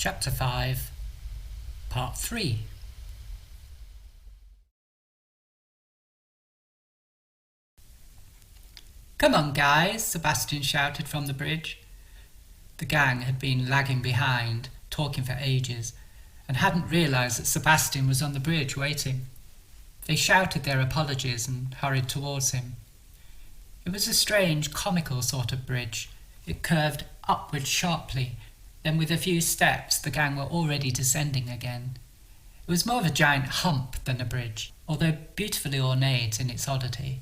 Chapter 5, Part 3. "Come on, guys," Sebastian shouted from the bridge. The gang had been lagging behind, talking for ages, and hadn't realised that Sebastian was on the bridge waiting. They shouted their apologies and hurried towards him. It was a strange, comical sort of bridge. It curved upward sharply. Then with a few steps the gang were already descending again. It was more of a giant hump than a bridge, although beautifully ornate in its oddity.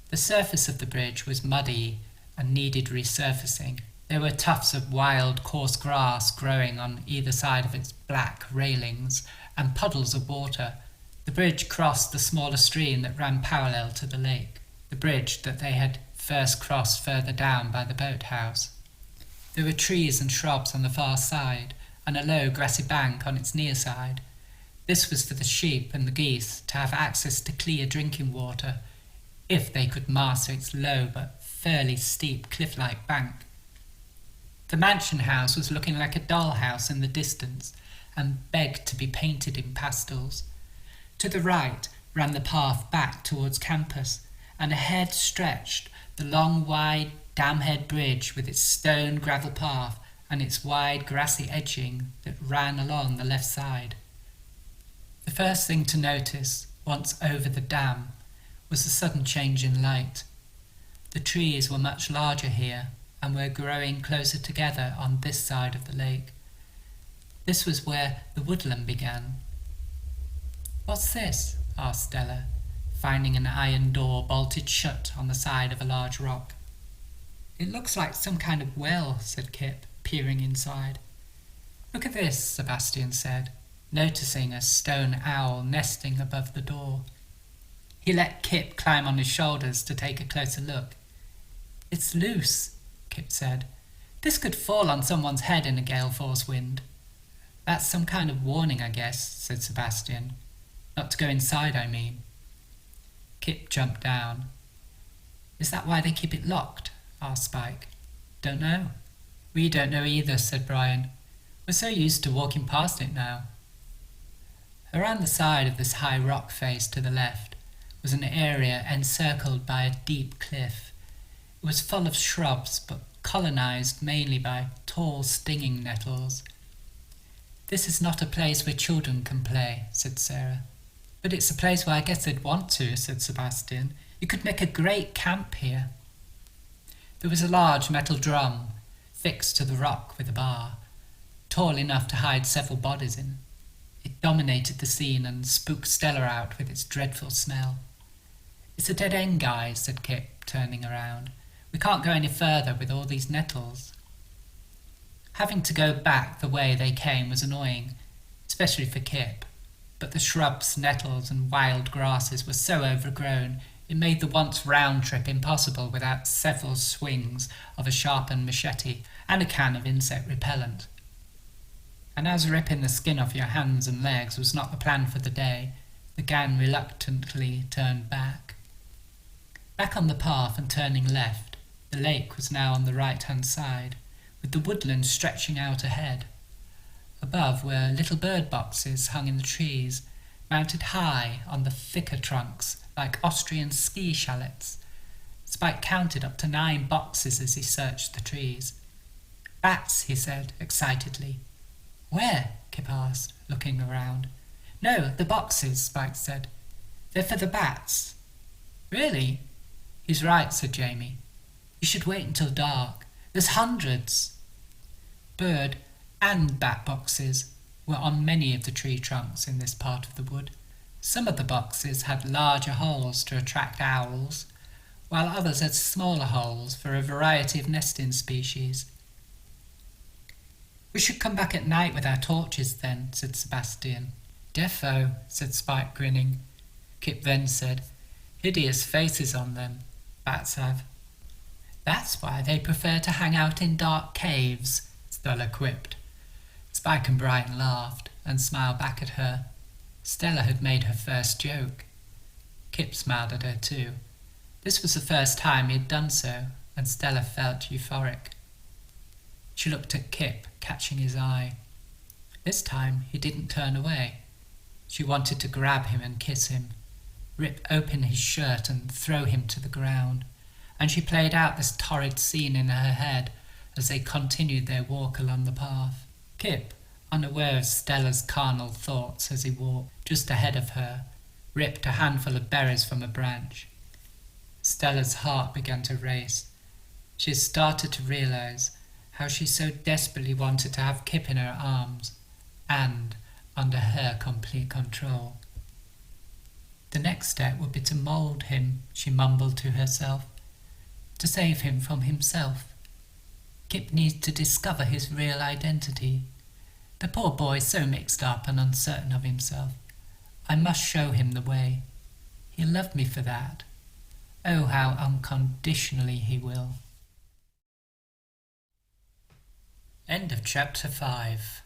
The surface of the bridge was muddy and needed resurfacing. There were tufts of wild, coarse grass growing on either side of its black railings, and puddles of water. The bridge crossed the smaller stream that ran parallel to the lake, the bridge that they had first crossed further down by the boathouse. There were trees and shrubs on the far side, and a low grassy bank on its near side. This was for the sheep and the geese to have access to clear drinking water, if they could master its low but fairly steep cliff-like bank. The mansion house was looking like a dollhouse in the distance, and begged to be painted in pastels. To the right ran the path back towards campus, and ahead stretched the long, wide Damhead Bridge with its stone gravel path and its wide grassy edging that ran along the left side. The first thing to notice, once over the dam, was the sudden change in light. The trees were much larger here and were growing closer together on this side of the lake. This was where the woodland began. "What's this?" asked Stella, finding an iron door bolted shut on the side of a large rock. "It looks like some kind of well," said Kip, peering inside. "Look at this," Sebastian said, noticing a stone owl nesting above the door. He let Kip climb on his shoulders to take a closer look. "It's loose," Kip said. "This could fall on someone's head in a gale-force wind." "That's some kind of warning, I guess," said Sebastian. "Not to go inside, I mean." Kip jumped down. "Is that why they keep it locked?" asked Spike. "Don't know." "We don't know either," said Brian. "We're so used to walking past it now." Around the side of this high rock face to the left was an area encircled by a deep cliff. It was full of shrubs, but colonized mainly by tall stinging nettles. "This is not a place where children can play," said Sarah. "But it's a place where I guess they'd want to," said Sebastian. "You could make a great camp here." There was a large metal drum fixed to the rock with a bar, tall enough to hide several bodies in. It dominated the scene and spooked Stella out with its dreadful smell. "It's a dead end, guys," said Kip, turning around. "We can't go any further with all these nettles." Having to go back the way they came was annoying, especially for Kip, but the shrubs, nettles and wild grasses were so overgrown it made the once round trip impossible without several swings of a sharpened machete and a can of insect repellent. And as ripping the skin off your hands and legs was not the plan for the day, the gang reluctantly turned back. Back on the path and turning left, the lake was now on the right-hand side, with the woodland stretching out ahead. Above were little bird boxes hung in the trees, mounted high on the thicker trunks like Austrian ski chalets. Spike counted up to 9 boxes as he searched the trees. "Bats," he said excitedly. "Where?" Kip asked, looking around. "No, the boxes," Spike said. "They're for the bats." "Really?" "He's right," said Jamie. "You should wait until dark. There's hundreds." Bird and bat boxes were on many of the tree trunks in this part of the wood. Some of the boxes had larger holes to attract owls, while others had smaller holes for a variety of nesting species. "We should come back at night with our torches then," said Sebastian. "Defo," said Spike, grinning. Kip then said, "Hideous faces on them, bats have." "That's why they prefer to hang out in dark caves," Stella quipped. Spike and Brian laughed and smiled back at her. Stella had made her first joke. Kip smiled at her too. This was the first time he had done so, and Stella felt euphoric. She looked at Kip, catching his eye. This time he didn't turn away. She wanted to grab him and kiss him, rip open his shirt and throw him to the ground, and she played out this torrid scene in her head as they continued their walk along the path. Kip, unaware of Stella's carnal thoughts as he walked just ahead of her, ripped a handful of berries from a branch. Stella's heart began to race. She started to realize how she so desperately wanted to have Kip in her arms and under her complete control. The next step would be to mould him, she mumbled to herself, to save him from himself. Kip needs to discover his real identity. The poor boy is so mixed up and uncertain of himself. I must show him the way. He'll love me for that. Oh, how unconditionally he will. End of chapter 5.